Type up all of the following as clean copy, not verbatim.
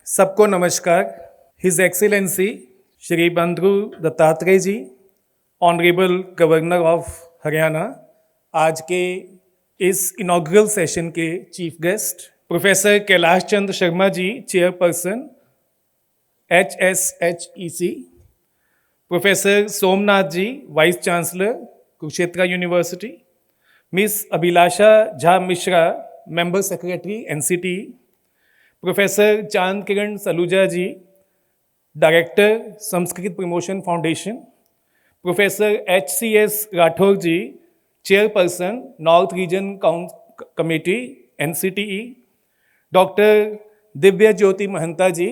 सबको नमस्कार। His excellency Shri Bandhu Dattatreya ji, honourable governor of Haryana, आज के इस इनॉग्रल सेशन के chief guest, professor Kailash Chandra Sharma ji, chairperson HSHEC, professor Somnath ji, vice chancellor Kurukshetra university, miss Abhilasha Jha Mishra, member secretary NCT, professor Chand Kiran Saluja ji, director Sanskrit promotion foundation, professor HCS Rathore ji, chairperson north region committee NCTE, doctor Divya Jyoti Mahanta ji,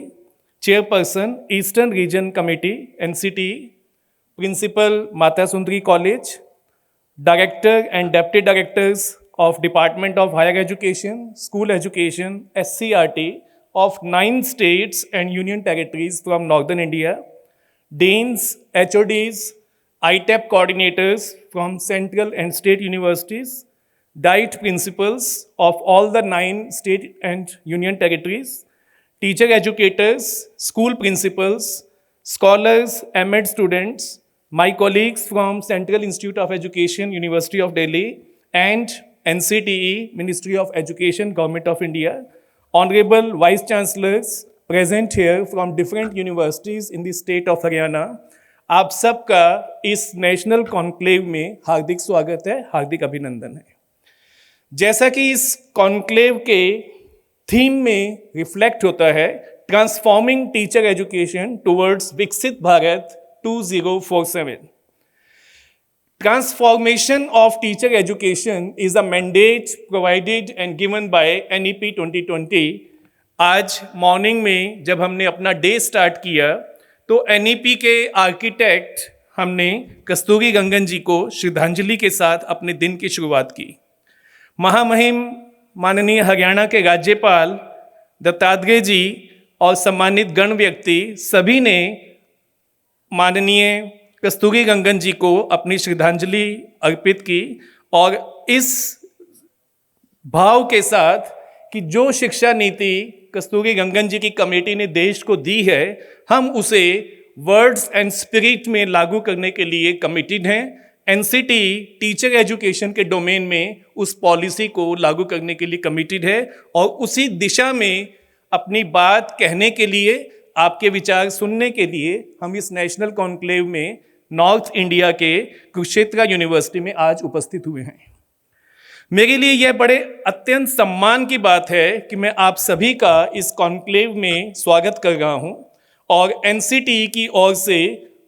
chairperson eastern region committee NCTE, principal Mata Sundari college, director and deputy directors of Department of Higher Education, School Education, SCRT of 9 states and union territories from Northern India, deans, HODs, ITEP coordinators from central and state universities, diet principals of all the 9 state and union territories, teacher educators, school principals, scholars, MEd students, my colleagues from Central Institute of Education, University of Delhi, and NCTE, Ministry of Education, Government of India, Honorable Vice Chancellors present here from different universities in the state of Haryana, आप सबका इस national conclave में हार्दिक स्वागत है, हार्दिक अभिनंदन है। जैसा कि इस कॉन्क्लेव के थीम में रिफ्लेक्ट होता है, ट्रांसफॉर्मिंग टीचर एजुकेशन टुवर्ड्स विकसित Bharat 2047. Transformation of teacher education is a mandate provided and given by NEP 2020. आज मॉर्निंग में जब हमने अपना डे स्टार्ट किया तो NEP के आर्किटेक्ट हमने कस्तूरी रंगन जी को श्रद्धांजलि के साथ अपने दिन की शुरुआत की। महामहिम माननीय हरियाणा के राज्यपाल दत्तात्रेय जी और सम्मानित गण व्यक्ति सभी ने माननीय कस्तूरी रंगन जी को अपनी श्रद्धांजलि अर्पित की और इस भाव के साथ कि जो शिक्षा नीति कस्तूरी रंगन जी की कमेटी ने देश को दी है, हम उसे वर्ड्स एंड स्पिरिट में लागू करने के लिए कमिटेड हैं। NCT टीचर एजुकेशन के डोमेन में उस पॉलिसी को लागू करने के लिए कमिटेड है और उसी दिशा में अपनी बात कहने के लिए, आपके विचार सुनने के लिए हम इस नेशनल कॉन्क्लेव में नॉर्थ इंडिया के कुरुक्षेत्र यूनिवर्सिटी में आज उपस्थित हुए हैं। मेरे लिए यह बड़े अत्यंत सम्मान की बात है कि मैं आप सभी का इस कॉन्क्लेव में स्वागत कर रहा हूं और NCT की ओर से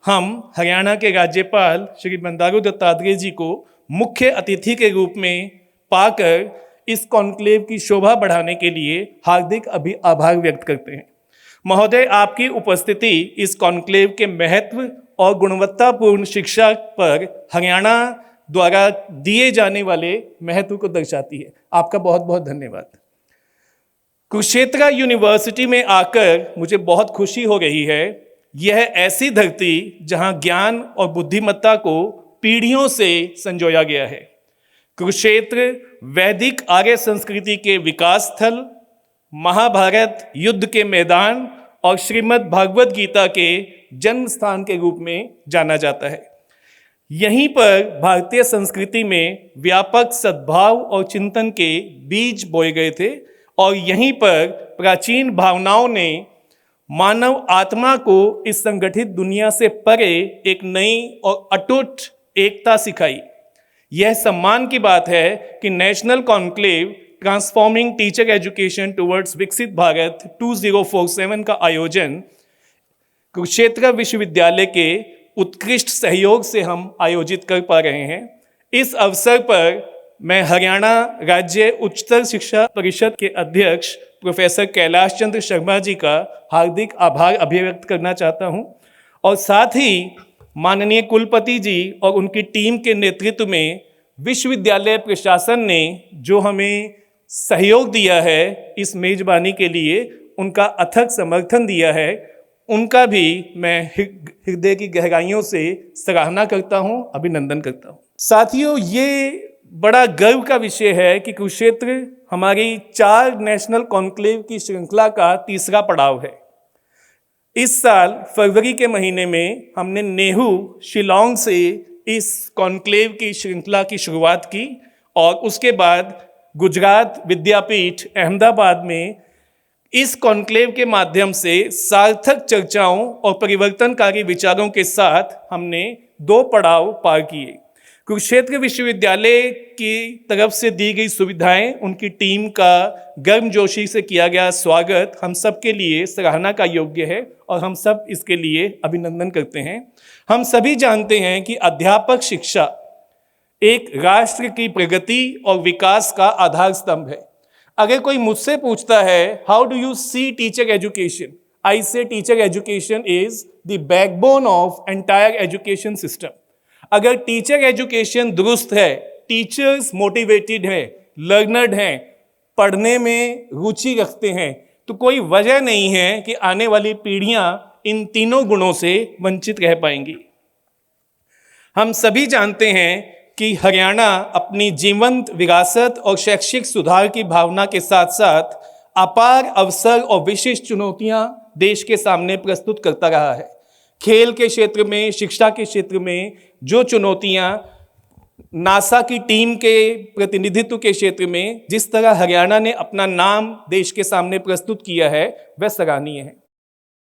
हम हरियाणा के राज्यपाल श्री बंडारू दत्तात्रेय जी को मुख्य अतिथि के रूप में पाकर इस कॉन्क्लेव की शोभा बढ़ाने के लिए हार्दिक आभार व्यक्त करते हैं। महोदय, आपकी उपस्थिति इस कॉन्क्लेव के महत्व और गुणवत्तापूर्ण शिक्षा पर हरियाणा द्वारा दिए जाने वाले महत्व को दर्शाती है। आपका बहुत बहुत धन्यवाद। कुरुक्षेत्र यूनिवर्सिटी में आकर मुझे बहुत खुशी हो रही है। यह ऐसी धरती जहां ज्ञान और बुद्धिमत्ता को पीढ़ियों से संजोया गया है। कुरुक्षेत्र वैदिक आर्य संस्कृति के विकास स्थल, महाभारत युद्ध के मैदान और श्रीमद् भागवत गीता के जन्म स्थान के रूप में जाना जाता है। यहीं पर भारतीय संस्कृति में व्यापक सद्भाव और चिंतन के बीज बोए गए थे और यहीं पर प्राचीन भावनाओं ने मानव आत्मा को इस संगठित दुनिया से परे एक नई और अटूट एकता सिखाई। यह सम्मान की बात है कि national conclave transforming teacher education towards विकसित भारत 2047 का आयोजन कुरुक्षेत्र विश्वविद्यालय के उत्कृष्ट सहयोग से हम आयोजित कर पा रहे हैं। इस अवसर पर मैं हरियाणा राज्य उच्चतर शिक्षा परिषद के अध्यक्ष प्रोफेसर कैलाश चंद्र शर्मा जी का हार्दिक आभार अभिव्यक्त करना चाहता हूं और साथ ही माननीय कुलपति जी और उनकी टीम के नेतृत्व में विश्वविद्यालय प्रशासन ने जो हमें सहयोग दिया है इस मेजबानी के लिए, उनका अथक समर्थन दिया है, उनका भी मैं हृदय की गहराइयों से सराहना करता हूं, अभिनंदन करता हूं। साथियों, ये बड़ा गर्व का विषय है कि कुरुक्षेत्र हमारी 4 नेशनल कॉन्क्लेव की श्रृंखला का तीसरा पड़ाव है। इस साल फरवरी के महीने में हमने नेहू शिलोंग से इस कॉन्क्लेव की श्रृंखला की शुरुआत की और उसके बाद गुजरात विद्यापीठ अहमदाबाद में इस कॉन्क्लेव के माध्यम से सार्थक चर्चाओं और परिवर्तनकारी विचारों के साथ हमने 2 पड़ाव पार किए। कुरुक्षेत्र विश्वविद्यालय की तरफ से दी गई सुविधाएं, उनकी टीम का गर्मजोशी से किया गया स्वागत हम सब के लिए सराहना का योग्य है और हम सब इसके लिए अभिनंदन करते हैं। हम सभी जानते हैं कि अध्यापक शिक्षा एक राष्ट्र की प्रगति और विकास का आधार स्तंभ है। अगर कोई मुझसे पूछता है how do you see teacher education, I say teacher education is the backbone of entire education system. अगर टीचर एजुकेशन दुरुस्त है, टीचर्स मोटिवेटेड है, लर्नर्ड हैं, पढ़ने में रुचि रखते हैं, तो कोई वजह नहीं है कि आने वाली पीढ़ियां इन तीनों गुणों से वंचित रह पाएंगी। हम सभी जानते हैं कि हरियाणा अपनी जीवंत विरासत और शैक्षिक सुधार की भावना के साथ साथ अपार अवसर और विशिष्ट चुनौतियां देश के सामने प्रस्तुत करता रहा है। खेल के क्षेत्र में, शिक्षा के क्षेत्र में जो चुनौतियां, नासा की टीम के प्रतिनिधित्व के क्षेत्र में जिस तरह हरियाणा ने अपना नाम देश के सामने प्रस्तुत किया है, वह सराहनीय है।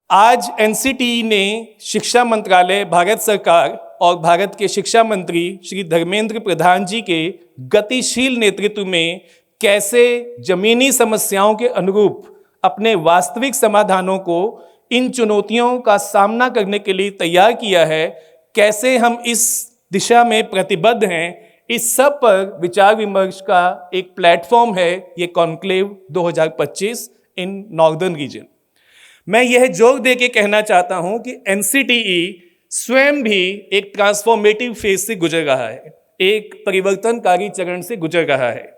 आज एनसीटीई ने शिक्षा मंत्रालय, भारत सरकार और भारत के शिक्षा मंत्री श्री धर्मेंद्र प्रधान जी के गतिशील नेतृत्व में कैसे जमीनी समस्याओं के अनुरूप अपने वास्तविक समाधानों को इन चुनौतियों का सामना करने के लिए तैयार किया है, कैसे हम इस दिशा में प्रतिबद्ध हैं, इस सब पर विचार विमर्श का एक प्लेटफॉर्म है ये कॉन्क्लेव 2025 इन नॉर्दर्न रीजन। मैं यह जोर दे के कहना चाहता हूं कि एनसीटीई स्वयं भी एक ट्रांसफॉर्मेटिव फेज से गुजर रहा है, एक परिवर्तनकारी चरण से गुजर रहा है।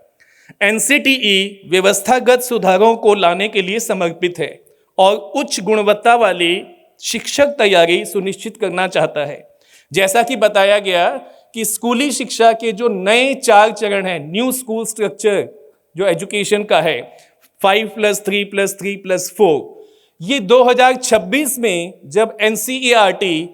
एनसीटीई व्यवस्थागत सुधारों को लाने के लिए समर्पित है और उच्च गुणवत्ता वाली शिक्षक तैयारी सुनिश्चित करना चाहता है। जैसा कि बताया गया कि स्कूली शिक्षा के जो नए 4 चरण हैं, न्यू स्कूल स्ट्रक्चर जो एजुकेशन का है, 5+3+3+4, ये 2026 में जब एनसीईआरटी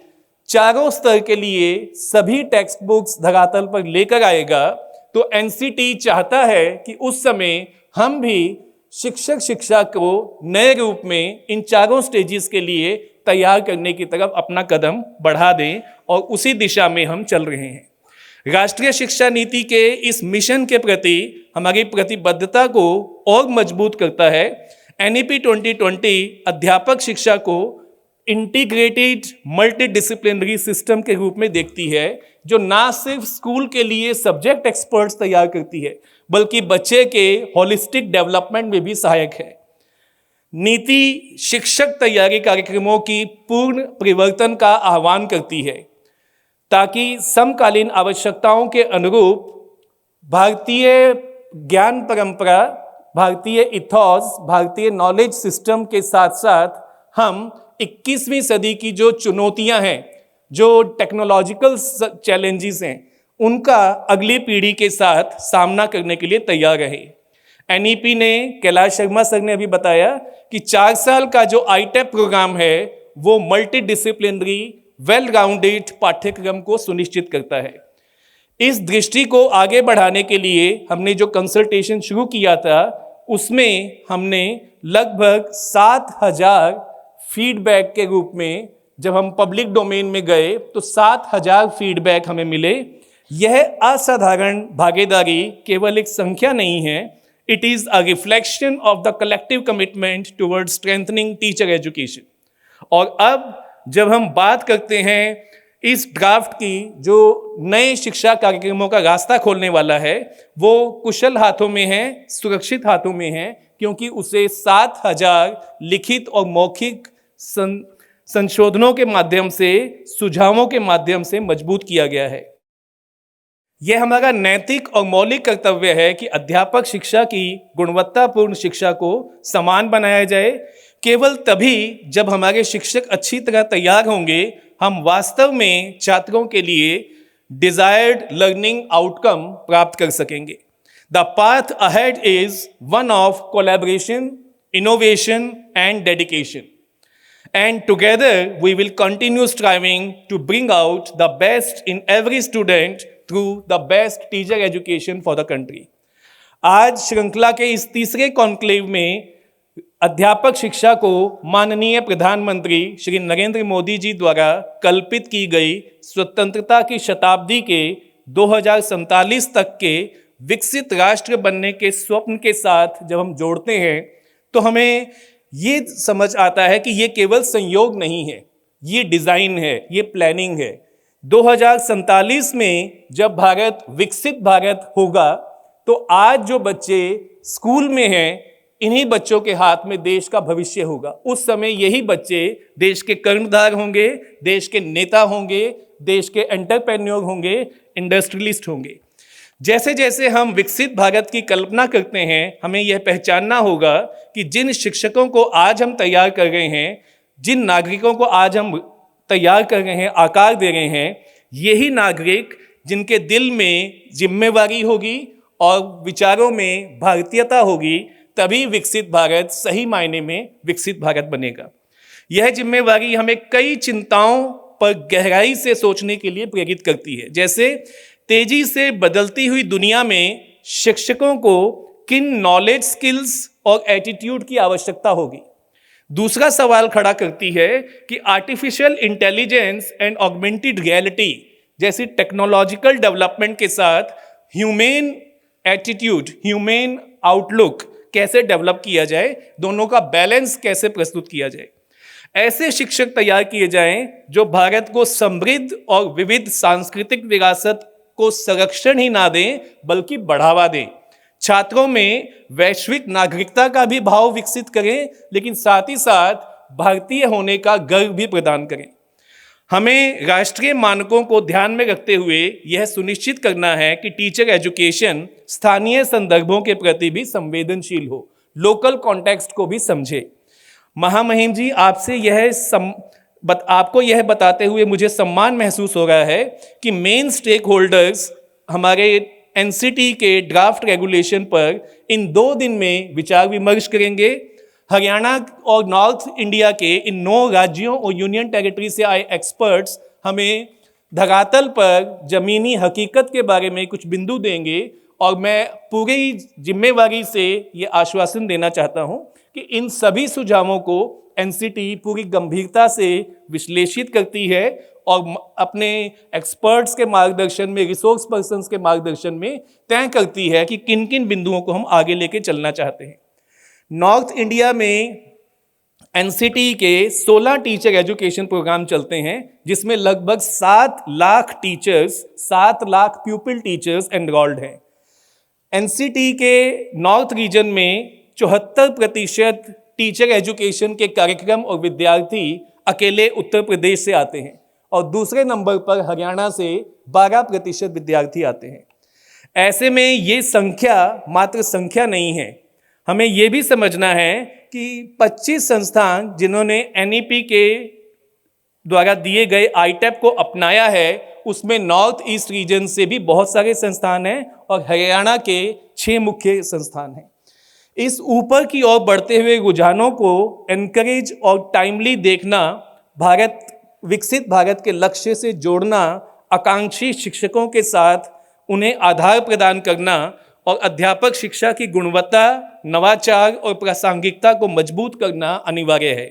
चारों स्तर के लिए सभी टेक्स्ट बुक्स धरातल पर लेकर आएगा, तो एनसीटी चाहता है कि उस समय हम भी शिक्षक शिक्षा को नए रूप में इन चारों स्टेजेस के लिए तैयार करने की तरफ अपना कदम बढ़ा दें और उसी दिशा में हम चल रहे हैं। राष्ट्रीय शिक्षा नीति के इस मिशन के प्रति हमारी प्रतिबद्धता को और मजबूत करता है। एनईपी 2020 अध्यापक शिक्षा को इंटीग्रेटेड मल्टीडिसिप्लिनरी सिस्टम के रूप में देखती है, जो ना सिर्फ स्कूल के लिए सब्जेक्ट एक्सपर्ट्स तैयार करती है बल्कि बच्चे के होलिस्टिक डेवलपमेंट में भी सहायक है। नीति शिक्षक तैयारी कार्यक्रमों की पूर्ण परिवर्तन का आह्वान करती है ताकि समकालीन आवश्यकताओं के अनुरूप भारतीय ज्ञान परंपरा, भारतीय इथॉस, भारतीय नॉलेज सिस्टम के साथ साथ हम 21वीं सदी की जो चुनौतियां हैं, जो टेक्नोलॉजिकल चैलेंजेस हैं, उनका अगली पीढ़ी के साथ सामना करने के लिए तैयार रहे। एनईपी ने, कैलाश शर्मा सर ने अभी बताया कि 4 साल का जो आईटेप प्रोग्राम है वो मल्टी डिसिप्लिनरी वेल राउंडेड पाठ्यक्रम को सुनिश्चित करता है। इस दृष्टि को आगे बढ़ाने के लिए हमने जो कंसल्टेशन शुरू किया था, उसमें हमने लगभग 7,000 फीडबैक के रूप में, जब हम पब्लिक डोमेन में गए तो 7,000 फीडबैक हमें मिले। यह असाधारण भागीदारी केवल एक संख्या नहीं है, it is a reflection of the collective commitment toward strengthening teacher education. और अब जब हम बात करते हैं इस ड्राफ्ट की, जो नए शिक्षा कार्यक्रमों का रास्ता खोलने वाला है, वो कुशल हाथों में है, सुरक्षित हाथों में है, क्योंकि उसे 7,000 लिखित और मौखिक संशोधनों के माध्यम से, सुझावों के माध्यम से मजबूत किया गया है। यह हमारा नैतिक और मौलिक कर्तव्य है कि अध्यापक शिक्षा की गुणवत्तापूर्ण शिक्षा को समान बनाया जाए। केवल तभी जब हमारे शिक्षक अच्छी तरह तैयार होंगे, हम वास्तव में छात्रों के लिए डिजायर्ड लर्निंग आउटकम प्राप्त कर सकेंगे। The path ahead is one of collaboration, innovation and dedication, and together we will continue striving to bring out the best in every student through the best teacher education for the country। आज श्रृंखला के इस तीसरे conclave में अध्यापक शिक्षा को माननीय प्रधानमंत्री श्री नरेंद्र मोदी जी द्वारा कल्पित की गई स्वतंत्रता की शताब्दी के 2047 तक के विकसित राष्ट्र बनने के स्वप्न के साथ जब हम जोड़ते हैं तो हमें ये समझ आता है कि ये केवल संयोग नहीं है, ये डिज़ाइन है, ये प्लानिंग है। 2047 में जब भारत विकसित भारत होगा तो आज जो बच्चे स्कूल में हैं, इन्हीं बच्चों के हाथ में देश का भविष्य होगा। उस समय यही बच्चे देश के कर्णधार होंगे, देश के नेता होंगे, देश के एंटरप्रेन्योर होंगे, इंडस्ट्रियलिस्ट होंगे। जैसे जैसे हम विकसित भारत की कल्पना करते हैं, हमें यह पहचानना होगा कि जिन शिक्षकों को आज हम तैयार कर रहे हैं, जिन नागरिकों को आज हम तैयार कर रहे हैं, आकार दे रहे हैं, यही नागरिक जिनके दिल में जिम्मेवारी होगी और विचारों में भारतीयता होगी, तभी विकसित भारत सही मायने में विकसित भारत बनेगा। यह जिम्मेवारी हमें कई चिंताओं पर गहराई से सोचने के लिए प्रेरित करती है। जैसे तेजी से बदलती हुई दुनिया में शिक्षकों को किन नॉलेज, स्किल्स और एटीट्यूड की आवश्यकता होगी। दूसरा सवाल खड़ा करती है कि artificial intelligence and augmented reality जैसी टेक्नोलॉजिकल डेवलपमेंट के साथ ह्यूमन एटीट्यूड, ह्यूमन आउटलुक कैसे डेवलप किया जाए, दोनों का बैलेंस कैसे प्रस्तुत किया जाए। ऐसे शिक्षक तैयार किए जाएं जो भारत को समृद्ध और विविध सांस्कृतिक विरासत को संरक्षण ही ना दें बल्कि बढ़ावा दें। छात्रों में वैश्विक नागरिकता का भी भाव विकसित करें, लेकिन साथ ही साथ भारतीय होने का गर्व भी प्रदान करें। हमें राष्ट्रीय मानकों को ध्यान में रखते हुए यह सुनिश्चित करना है कि टीचर एजुकेशन स्थानीय संदर्भों के प्रति भी संवेदनशील हो, लोकल कॉन्टेक्स्ट को भी समझे। महामहिम जी, आपसे आपको यह बताते हुए मुझे सम्मान महसूस हो रहा है कि मेन स्टेक होल्डर्स हमारे एनसीटी के ड्राफ्ट रेगुलेशन पर इन 2 दिन में विचार विमर्श करेंगे। हरियाणा और नॉर्थ इंडिया के इन 9 राज्यों और यूनियन टेरिटरी से आए एक्सपर्ट्स हमें धरातल पर जमीनी हकीकत के बारे में कुछ बिंदु देंगे और मैं पूरी जिम्मेवारी से ये आश्वासन देना चाहता हूँ कि इन सभी सुझावों को एनसीटी पूरी गंभीरता से विश्लेषित करती है और अपने एक्सपर्ट्स के मार्गदर्शन में, रिसोर्स पर्सन्स के मार्गदर्शन में तय करती है कि किन किन बिंदुओं को हम आगे लेके चलना चाहते हैं। नॉर्थ इंडिया में एनसीटी के 16 टीचर एजुकेशन प्रोग्राम चलते हैं, जिसमें लगभग 7 lakh teachers, 7 lakh प्यूपिल teachers enrolled हैं। एनसीटी के नॉर्थ रीजन में 74% टीचर एजुकेशन के कार्यक्रम और विद्यार्थी अकेले उत्तर प्रदेश से आते हैं और दूसरे नंबर पर हरियाणा से 12% विद्यार्थी आते हैं। ऐसे में ये संख्या मात्र संख्या नहीं है, हमें ये भी समझना है कि 25 संस्थान जिन्होंने एनईपी के द्वारा दिए गए आईटेप को अपनाया है, उसमें नॉर्थ ईस्ट रीजन से भी बहुत सारे संस्थान हैं और हरियाणा के 6 मुख्य संस्थान हैं। इस ऊपर की ओर बढ़ते हुए रुझानों को एनकरेज और टाइमली देखना, विकसित भारत के लक्ष्य से जोड़ना, आकांक्षी शिक्षकों के साथ उन्हें आधार प्रदान करना और अध्यापक शिक्षा की गुणवत्ता, नवाचार और प्रासंगिकता को मजबूत करना अनिवार्य है।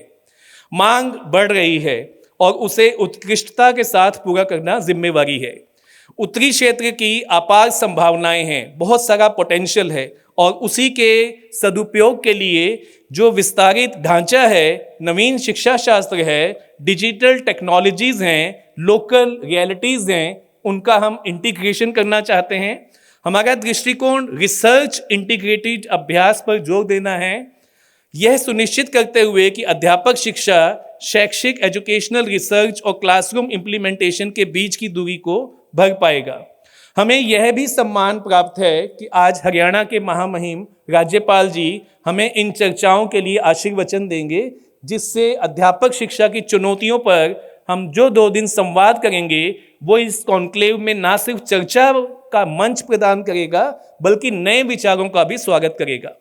मांग बढ़ रही है और उसे उत्कृष्टता के साथ पूरा करना जिम्मेवारी है। उत्तरी क्षेत्र की अपार संभावनाएं हैं, बहुत सारा पोटेंशियल है और उसी के सदुपयोग के लिए जो विस्तारित ढांचा है, नवीन शिक्षा शास्त्र है, डिजिटल टेक्नोलॉजीज हैं, लोकल रियलिटीज़ हैं, उनका हम इंटीग्रेशन करना चाहते हैं। हमारा दृष्टिकोण रिसर्च इंटीग्रेटेड अभ्यास पर जोर देना है, यह सुनिश्चित करते हुए कि अध्यापक शिक्षा शैक्षिक, एजुकेशनल रिसर्च और क्लासरूम इम्प्लीमेंटेशन के बीच की दूरी को भर पाएगा। हमें यह भी सम्मान प्राप्त है कि आज हरियाणा के महामहिम राज्यपाल जी हमें इन चर्चाओं के लिए आशीर्वचन देंगे, जिससे अध्यापक शिक्षा की चुनौतियों पर हम जो 2 दिन संवाद करेंगे वो इस कॉन्क्लेव में ना सिर्फ चर्चा का मंच प्रदान करेगा बल्कि नए विचारों का भी स्वागत करेगा।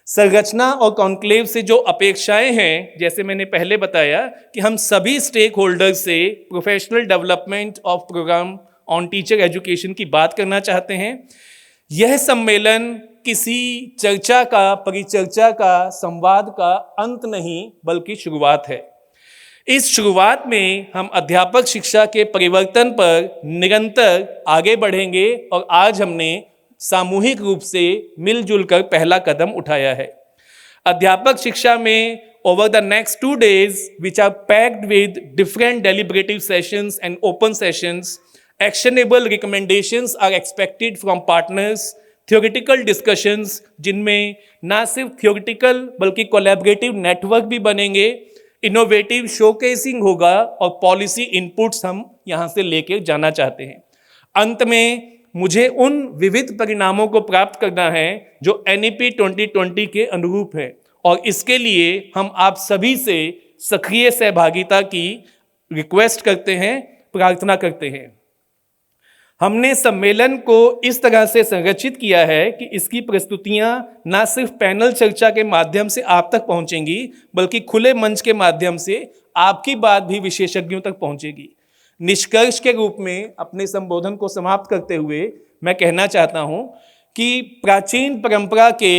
संरचना और कॉन्क्लेव से जो अपेक्षाएं हैं, जैसे मैंने पहले बताया कि हम सभी स्टेक होल्डर्स से professional development of program on teacher education की बात करना चाहते हैं। यह सम्मेलन किसी चर्चा का, परिचर्चा का, संवाद का अंत नहीं बल्कि शुरुआत है। इस शुरुआत में हम अध्यापक शिक्षा के परिवर्तन पर निरंतर आगे बढ़ेंगे और आज हमने सामूहिक रूप से मिलजुल कर पहला कदम उठाया है। अध्यापक शिक्षा में over the next 2 days, which are packed with different deliberative sessions and open sessions, actionable recommendations are expected from partners, theoretical discussions जिनमें ना सिर्फ theoretical बल्कि collaborative network भी बनेंगे, इनोवेटिव शोकेसिंग होगा और पॉलिसी इनपुट्स हम यहाँ से लेकर जाना चाहते हैं। अंत में मुझे उन विविध परिणामों को प्राप्त करना है जो NEP 2020 के अनुरूप है और इसके लिए हम आप सभी से सक्रिय सहभागिता की रिक्वेस्ट करते हैं, प्रार्थना करते हैं। हमने सम्मेलन को इस तरह से संरचित किया है कि इसकी प्रस्तुतियां न सिर्फ पैनल चर्चा के माध्यम से आप तक पहुंचेंगी बल्कि खुले मंच के माध्यम से आपकी बात भी विशेषज्ञों तक पहुंचेगी। निष्कर्ष के रूप में अपने संबोधन को समाप्त करते हुए मैं कहना चाहता हूं कि प्राचीन परंपरा के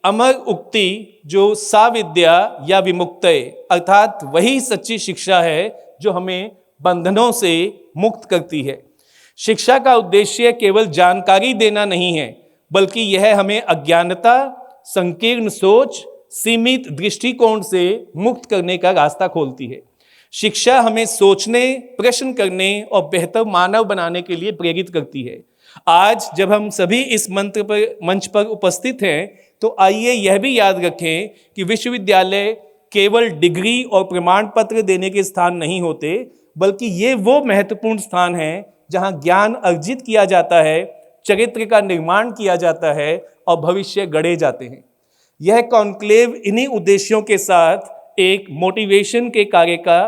अमर उक्ति जो सा विद्या या विमुक्तये अर्थात वही सच्ची शिक्षा है जो हमें बंधनों से मुक्त करती है। शिक्षा का उद्देश्य केवल जानकारी देना नहीं है बल्कि यह हमें अज्ञानता, संकीर्ण सोच, सीमित दृष्टिकोण से मुक्त करने का रास्ता खोलती है। शिक्षा हमें सोचने, प्रश्न करने और बेहतर मानव बनाने के लिए प्रेरित करती है। आज जब हम सभी इस मंच पर उपस्थित हैं तो आइए यह भी याद रखें कि विश्वविद्यालय केवल डिग्री और प्रमाण पत्र देने के स्थान नहीं होते बल्कि ये वो महत्वपूर्ण स्थान हैं जहां ज्ञान अर्जित किया जाता है, चरित्र का निर्माण किया जाता है और भविष्य गढ़े जाते हैं। यह कॉन्क्लेव इन्हीं उद्देश्यों के साथ एक मोटिवेशन के कार्य का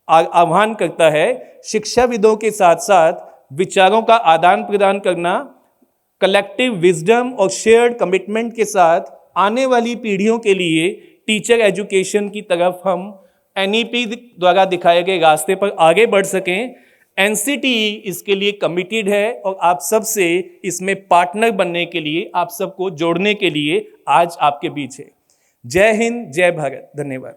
आह्वान करता है। शिक्षाविदों के साथ साथ विचारों का आदान प्रदान करना, कलेक्टिव विजडम और शेयर्ड कमिटमेंट के साथ आने वाली पीढ़ियों के लिए टीचर एजुकेशन की तरफ हम NEP द्वारा दिखाए गए रास्ते पर आगे बढ़ सकें। NCTE इसके लिए कमिटेड है और आप सब से इसमें पार्टनर बनने के लिए, आप सबको जोड़ने के लिए आज आपके बीच है। जय हिंद, जय भारत, धन्यवाद।